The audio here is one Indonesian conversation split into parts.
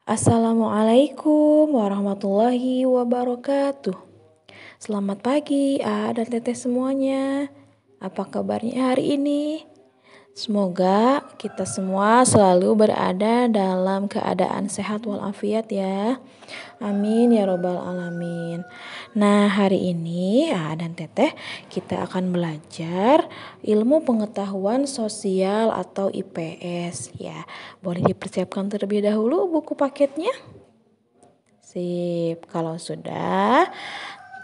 Assalamualaikum warahmatullahi wabarakatuh. Selamat pagi dan teteh semuanya. Apa kabarnya hari ini? Semoga kita semua selalu berada dalam keadaan sehat walafiat ya. Amin ya robbal alamin. Nah, hari ini dan teteh kita akan belajar ilmu pengetahuan sosial atau IPS ya. Boleh dipersiapkan terlebih dahulu buku paketnya? Sip, kalau sudah,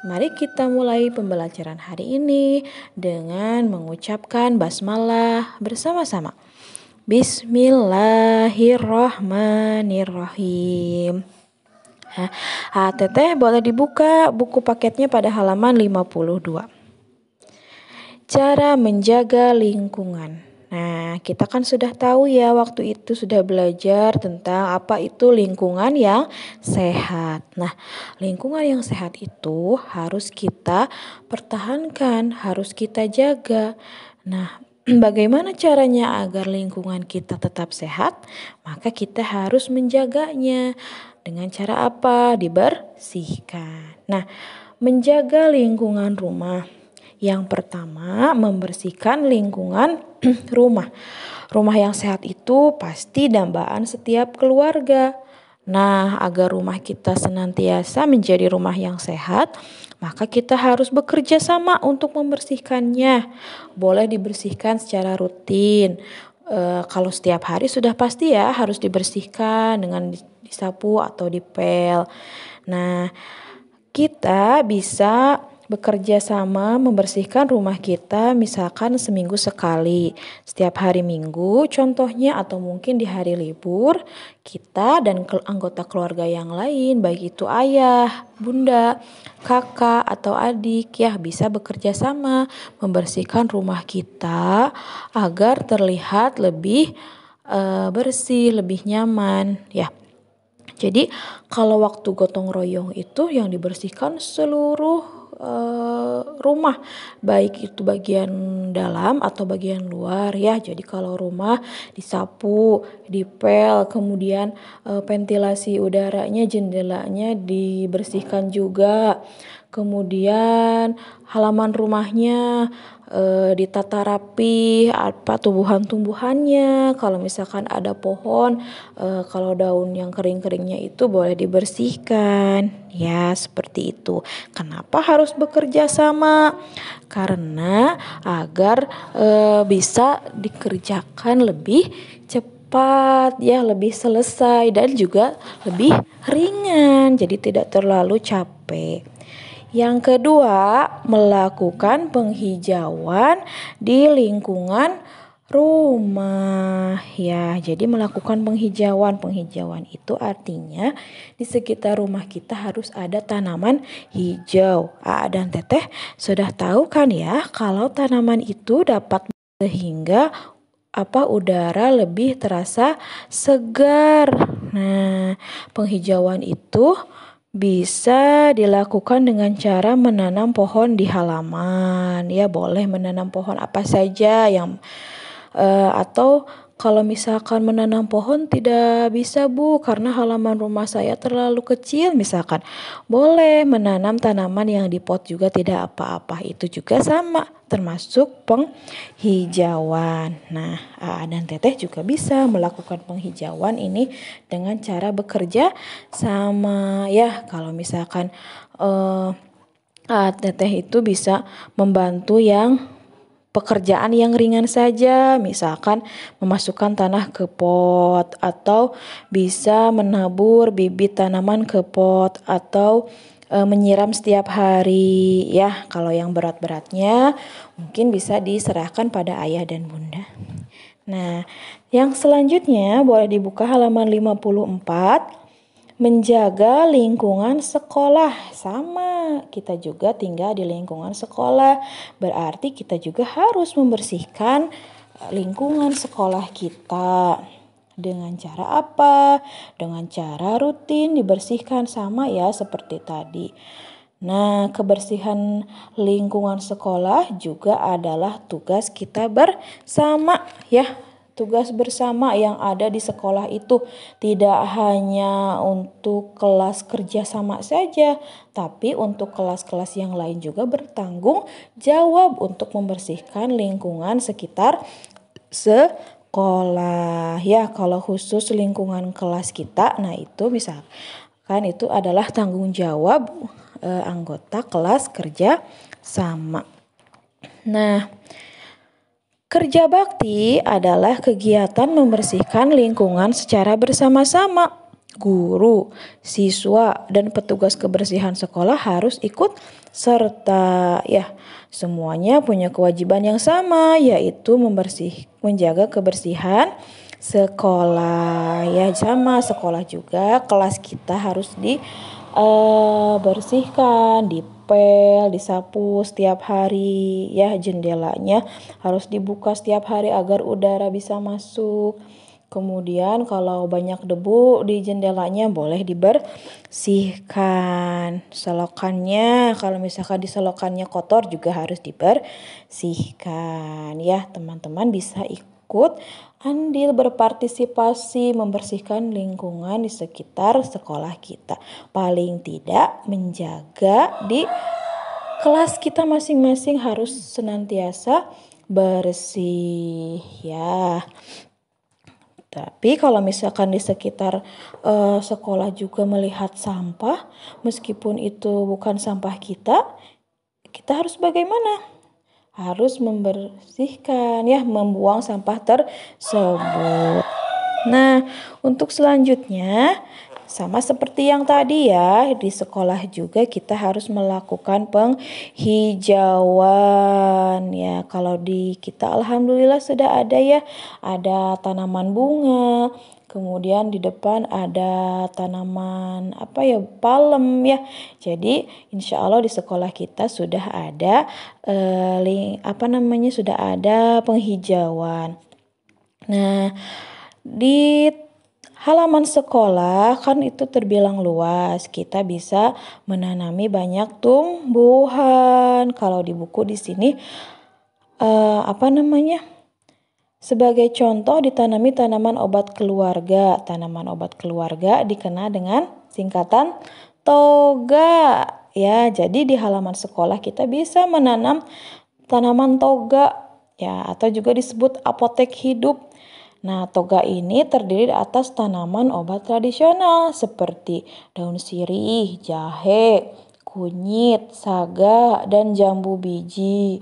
mari kita mulai pembelajaran hari ini dengan mengucapkan basmalah bersama-sama. Bismillahirrahmanirrahim. Teteh boleh dibuka buku paketnya pada halaman 52. Cara menjaga lingkungan. Nah, kita kan sudah tahu ya waktu itu sudah belajar tentang apa itu lingkungan yang sehat. Nah, lingkungan yang sehat itu harus kita pertahankan, harus kita jaga. Nah, bagaimana caranya agar lingkungan kita tetap sehat? Maka kita harus menjaganya. Dengan cara apa? Dibersihkan. Nah, menjaga lingkungan rumah. Yang pertama, membersihkan lingkungan rumah. Rumah yang sehat itu pasti dambaan setiap keluarga. Nah, agar rumah kita senantiasa menjadi rumah yang sehat, maka kita harus bekerja sama untuk membersihkannya. Boleh dibersihkan secara rutin. Kalau setiap hari sudah pasti ya harus dibersihkan dengan disapu atau dipel. Nah, kita bisa bekerja sama membersihkan rumah kita misalkan seminggu sekali. Setiap hari Minggu contohnya atau mungkin di hari libur kita dan anggota keluarga yang lain baik itu ayah, bunda, kakak atau adik ya bisa bekerja sama membersihkan rumah kita agar terlihat lebih bersih, lebih nyaman ya. Jadi kalau waktu gotong royong itu yang dibersihkan seluruh rumah, baik itu bagian dalam atau bagian luar ya. Jadi kalau rumah disapu, dipel, kemudian ventilasi udaranya, jendelanya dibersihkan juga. Kemudian halaman rumahnya ditata rapi, apa tumbuhan-tumbuhannya. Kalau misalkan ada pohon, kalau daun yang kering-keringnya itu boleh dibersihkan. Ya, seperti itu. Kenapa harus bekerja sama? Karena agar bisa dikerjakan lebih cepat ya, lebih selesai dan juga lebih ringan. Jadi tidak terlalu capek. Yang kedua, melakukan penghijauan di lingkungan rumah ya. Jadi melakukan penghijauan. Penghijauan itu artinya di sekitar rumah kita harus ada tanaman hijau. Dan teteh sudah tahu kan ya kalau tanaman itu dapat sehingga udara lebih terasa segar. Nah, penghijauan itu bisa dilakukan dengan cara menanam pohon di halaman. Ya, boleh menanam pohon apa saja yang atau kalau misalkan menanam pohon tidak bisa Bu karena halaman rumah saya terlalu kecil misalkan. Boleh menanam tanaman yang di pot juga tidak apa-apa. Itu juga sama termasuk penghijauan. Nah, dan teteh juga bisa melakukan penghijauan ini dengan cara bekerja sama ya. Kalau misalkan teteh itu bisa membantu yang pekerjaan yang ringan saja, misalkan memasukkan tanah ke pot atau bisa menabur bibit tanaman ke pot atau menyiram setiap hari ya. Kalau yang berat-beratnya mungkin bisa diserahkan pada ayah dan bunda. Nah, yang selanjutnya boleh dibuka halaman 54. Menjaga lingkungan sekolah. Sama, kita juga tinggal di lingkungan sekolah. Berarti kita juga harus membersihkan lingkungan sekolah kita. Dengan cara apa? Dengan cara rutin dibersihkan sama ya seperti tadi. Nah, kebersihan lingkungan sekolah juga adalah tugas kita bersama ya. tugas bersama yang ada di sekolah itu tidak hanya untuk kelas kerja sama saja, tapi untuk kelas-kelas yang lain juga bertanggung jawab untuk membersihkan lingkungan sekitar sekolah. Ya, kalau khusus lingkungan kelas kita, nah itu misalkan itu adalah tanggung jawab anggota kelas kerja sama. Nah, kerja bakti adalah kegiatan membersihkan lingkungan secara bersama-sama. Guru, siswa, dan petugas kebersihan sekolah harus ikut serta. Ya, semuanya punya kewajiban yang sama, yaitu menjaga kebersihan sekolah. Ya, sama sekolah juga, kelas kita harus bersihkan, dipel, disapu setiap hari, ya jendelanya harus dibuka setiap hari agar udara bisa masuk. Kemudian kalau banyak debu di jendelanya boleh dibersihkan. Selokannya, kalau misalkan di selokannya kotor juga harus dibersihkan. Ya, teman-teman bisa ikut andil berpartisipasi membersihkan lingkungan di sekitar sekolah kita. Paling tidak menjaga di kelas kita masing-masing harus senantiasa bersih ya. Tapi kalau misalkan di sekitar sekolah juga melihat sampah, meskipun itu bukan sampah kita harus bagaimana? Harus membersihkan ya, membuang sampah tersebut. Nah, untuk selanjutnya sama seperti yang tadi ya, di sekolah juga kita harus melakukan penghijauan ya. Kalau di kita alhamdulillah sudah ada ya, ada tanaman bunga. Kemudian di depan ada tanaman palem ya. Jadi insya Allah di sekolah kita sudah ada sudah ada penghijauan. Nah, di halaman sekolah kan itu terbilang luas. Kita bisa menanami banyak tumbuhan. Kalau di buku di sini sebagai contoh ditanami tanaman obat keluarga. Tanaman obat keluarga dikenal dengan singkatan toga. Ya, jadi di halaman sekolah kita bisa menanam tanaman toga ya, atau juga disebut apotek hidup. Nah, toga ini terdiri atas tanaman obat tradisional seperti daun sirih, jahe, kunyit, saga, dan jambu biji.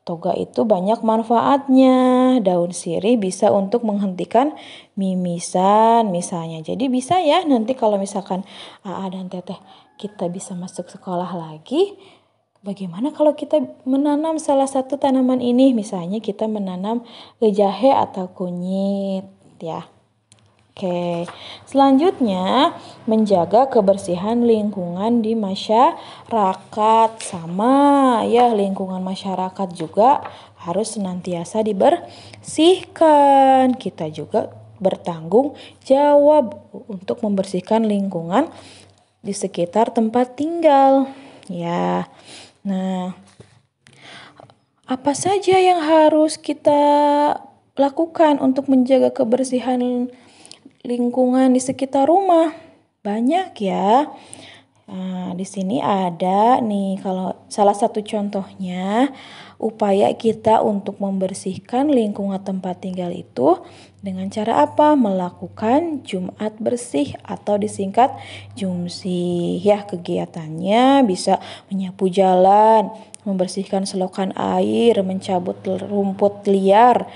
Toga itu banyak manfaatnya. Daun sirih bisa untuk menghentikan mimisan misalnya. Jadi bisa ya nanti kalau misalkan Aa dan Teteh kita bisa masuk sekolah lagi. Bagaimana kalau kita menanam salah satu tanaman ini? Misalnya kita menanam jahe atau kunyit ya. Oke, selanjutnya menjaga kebersihan lingkungan di masyarakat. Sama ya, lingkungan masyarakat juga harus senantiasa dibersihkan. Kita juga bertanggung jawab untuk membersihkan lingkungan di sekitar tempat tinggal. Ya, nah apa saja yang harus kita lakukan untuk menjaga kebersihan lingkungan di sekitar rumah? Banyak ya. Nah, di sini ada nih kalau salah satu contohnya upaya kita untuk membersihkan lingkungan tempat tinggal itu dengan cara apa? Melakukan Jumat bersih atau disingkat Jumsih. Ya, kegiatannya bisa menyapu jalan, membersihkan selokan air, mencabut rumput liar,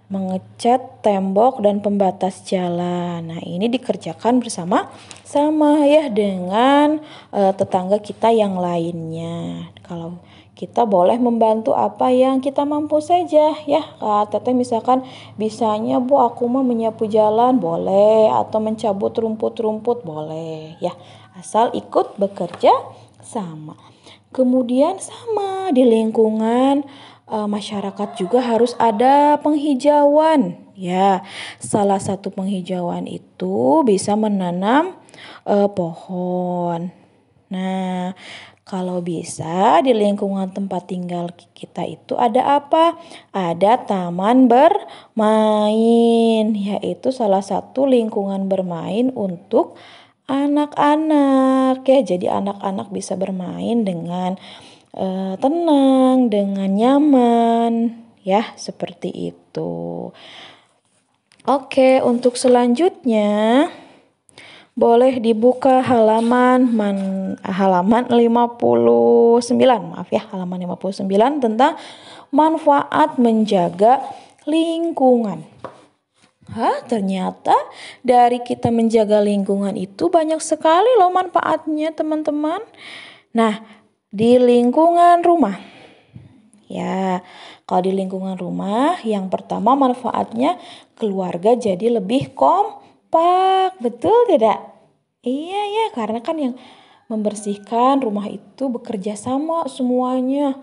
mengecat tembok dan pembatas jalan. Nah, ini dikerjakan bersama-sama ya dengan tetangga kita yang lainnya. Kalau kita boleh membantu apa yang kita mampu saja ya. Teteh misalkan bisanya Bu aku mah menyapu jalan boleh, atau mencabut rumput-rumput boleh ya. Asal ikut bekerja sama. Kemudian sama di lingkungan masyarakat juga harus ada penghijauan ya. Salah satu penghijauan itu bisa menanam pohon. Nah, Kalau bisa di lingkungan tempat tinggal kita itu ada apa? Ada taman bermain, yaitu salah satu lingkungan bermain untuk anak-anak ya. Jadi anak-anak bisa bermain dengan tenang, dengan nyaman ya, seperti itu. Oke, untuk selanjutnya boleh dibuka halaman 59, maaf ya, halaman 59 tentang manfaat menjaga lingkungan. Ternyata dari kita menjaga lingkungan itu banyak sekali loh manfaatnya, teman-teman. Nah, di lingkungan rumah. Ya, kalau di lingkungan rumah, yang pertama manfaatnya keluarga jadi lebih kompak, betul tidak? Iya ya, karena kan yang membersihkan rumah itu bekerja sama semuanya.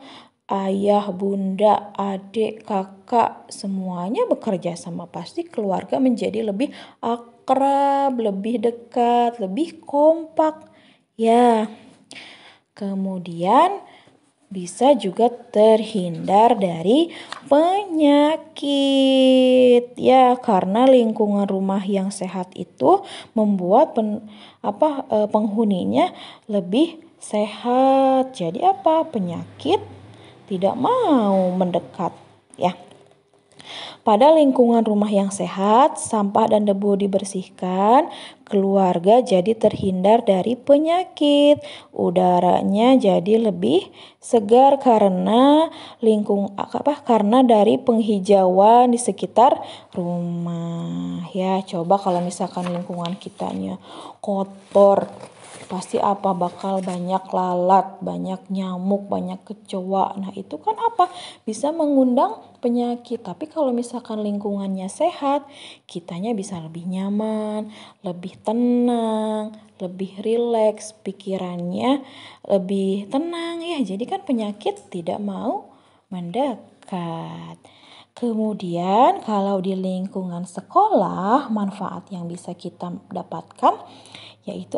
Ayah, bunda, adik, kakak, semuanya bekerja sama. Pasti keluarga menjadi lebih akrab, lebih dekat, lebih kompak. Ya, kemudian bisa juga terhindar dari penyakit. Ya, karena lingkungan rumah yang sehat itu membuat penghuninya lebih sehat. Jadi penyakit tidak mau mendekat, ya. Pada lingkungan rumah yang sehat, sampah dan debu dibersihkan, keluarga jadi terhindar dari penyakit. Udaranya jadi lebih segar karena karena dari penghijauan di sekitar rumah. Ya, coba kalau misalkan lingkungan kitanya kotor, pasti bakal banyak lalat, banyak nyamuk, banyak kecoa. Nah, itu kan bisa mengundang penyakit. Tapi kalau misalkan lingkungannya sehat, kitanya bisa lebih nyaman, lebih tenang, lebih rileks, pikirannya lebih tenang ya. Jadi kan penyakit tidak mau mendekat. Kemudian kalau di lingkungan sekolah, manfaat yang bisa kita dapatkan yaitu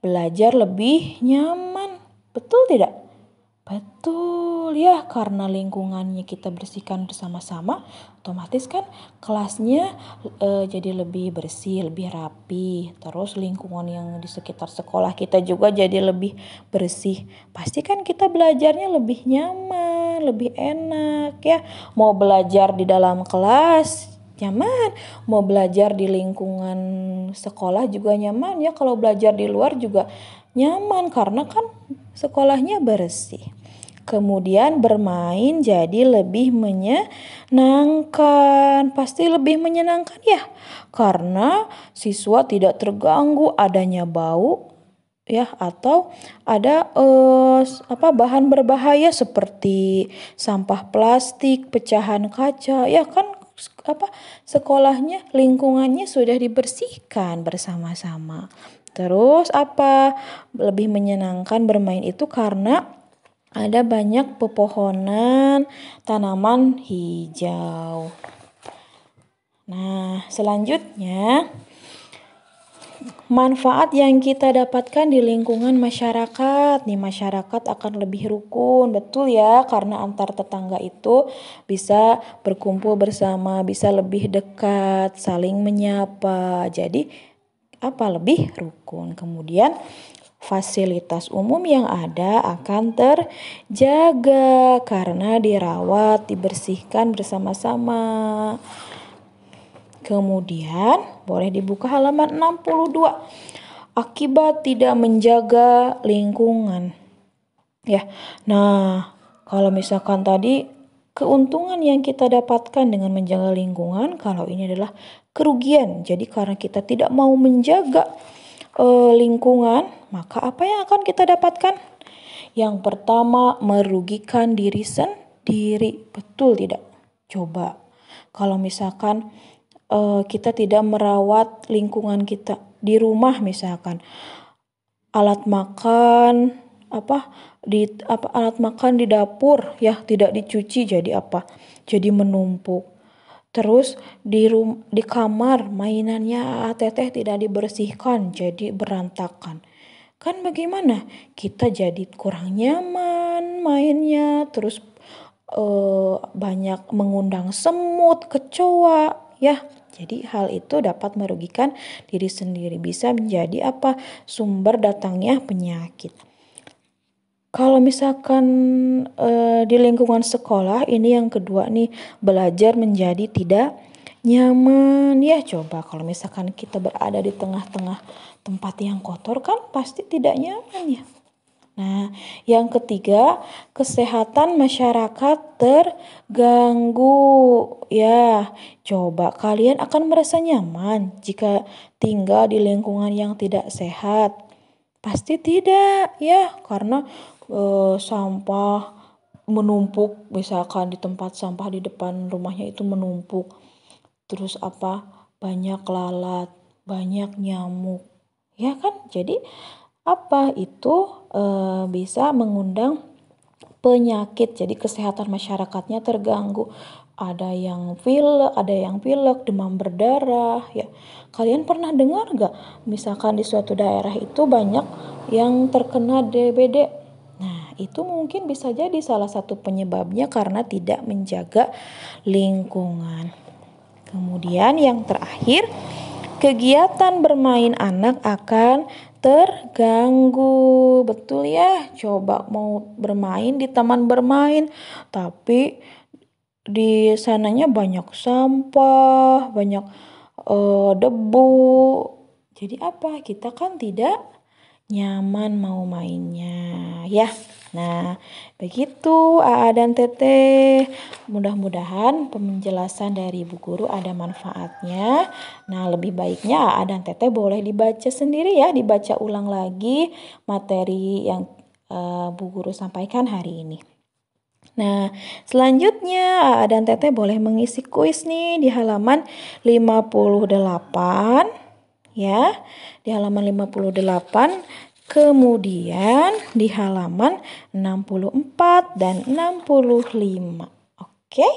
belajar lebih nyaman. Betul tidak? Betul ya, karena lingkungannya kita bersihkan bersama-sama, otomatis kan kelasnya jadi lebih bersih, lebih rapi. Terus lingkungan yang di sekitar sekolah kita juga jadi lebih bersih. Pasti kan kita belajarnya lebih nyaman, lebih enak ya. Mau belajar di dalam kelas nyaman, mau belajar di lingkungan sekolah juga nyaman ya. Kalau belajar di luar juga nyaman karena kan sekolahnya bersih. Kemudian bermain jadi lebih menyenangkan. Pasti lebih menyenangkan ya. Karena siswa tidak terganggu adanya bau ya, atau ada bahan berbahaya seperti sampah plastik, pecahan kaca. Ya kan sekolahnya, lingkungannya sudah dibersihkan bersama-sama. Terus lebih menyenangkan bermain itu karena ada banyak pepohonan, tanaman hijau. Nah, selanjutnya manfaat yang kita dapatkan di lingkungan masyarakat. Nih, masyarakat akan lebih rukun, betul ya, karena antar tetangga itu bisa berkumpul bersama, bisa lebih dekat, saling menyapa. Jadi lebih rukun. Kemudian fasilitas umum yang ada akan terjaga karena dirawat, dibersihkan bersama-sama. Kemudian boleh dibuka halaman 62. Akibat tidak menjaga lingkungan. Ya. Nah, kalau misalkan tadi keuntungan yang kita dapatkan dengan menjaga lingkungan, kalau ini adalah kerugian. Jadi karena kita tidak mau menjaga lingkungan, maka apa yang akan kita dapatkan? Yang pertama, merugikan diri sendiri. Betul tidak? Coba kalau misalkan kita tidak merawat lingkungan kita di rumah, misalkan alat makan alat makan di dapur ya tidak dicuci, jadi jadi menumpuk. Terus di kamar mainannya teteh tidak dibersihkan, jadi berantakan. kan bagaimana? Kita jadi kurang nyaman mainnya, terus banyak mengundang semut, kecoa, ya. Jadi hal itu dapat merugikan diri sendiri, bisa menjadi apa? Sumber datangnya penyakit. Kalau misalkan di lingkungan sekolah, ini yang kedua nih, belajar menjadi tidak nyaman. Ya coba kalau misalkan kita berada di tengah-tengah tempat yang kotor kan pasti tidak nyaman ya. Nah, yang ketiga, kesehatan masyarakat terganggu. Ya, coba kalian akan merasa nyaman jika tinggal di lingkungan yang tidak sehat. Pasti tidak, ya, karena sampah menumpuk, misalkan di tempat sampah di depan rumahnya itu menumpuk. Terus apa? Banyak lalat, banyak nyamuk. Ya kan? Jadi apa itu bisa mengundang penyakit. Jadi kesehatan masyarakatnya terganggu. Ada yang pilek, demam berdarah, ya. Kalian pernah dengar gak? Misalkan di suatu daerah itu banyak yang terkena DBD. Nah, itu mungkin bisa jadi salah satu penyebabnya karena tidak menjaga lingkungan. Kemudian yang terakhir, kegiatan bermain anak akan terganggu. Betul ya? Coba mau bermain di taman bermain, tapi di sananya banyak sampah, banyak debu. Jadi apa? Kita kan tidak nyaman mau mainnya, ya. Nah, begitu Aa dan Teteh. Mudah-mudahan penjelasan dari Bu Guru ada manfaatnya. Nah, lebih baiknya Aa dan Teteh boleh dibaca sendiri ya, dibaca ulang lagi materi yang Bu Guru sampaikan hari ini. Nah, selanjutnya Aa dan Teteh boleh mengisi kuis nih di halaman 58 ya. Di halaman 58, kemudian di halaman 64 dan 65. Oke?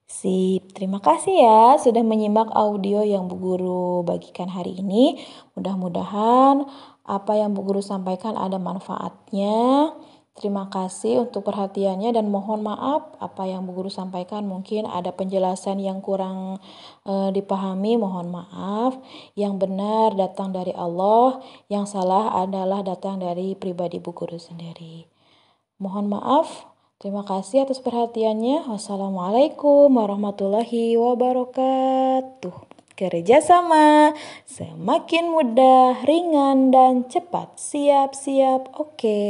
Sip, terima kasih ya sudah menyimak audio yang Bu Guru bagikan hari ini. Mudah-mudahan apa yang Bu Guru sampaikan ada manfaatnya. Terima kasih untuk perhatiannya dan mohon maaf apa yang Bu Guru sampaikan mungkin ada penjelasan yang kurang dipahami, mohon maaf. Yang benar datang dari Allah, yang salah adalah datang dari pribadi Bu Guru sendiri. Mohon maaf. Terima kasih atas perhatiannya. Wassalamualaikum warahmatullahi wabarakatuh. Kerjasama semakin mudah, ringan, dan cepat. Siap-siap, oke.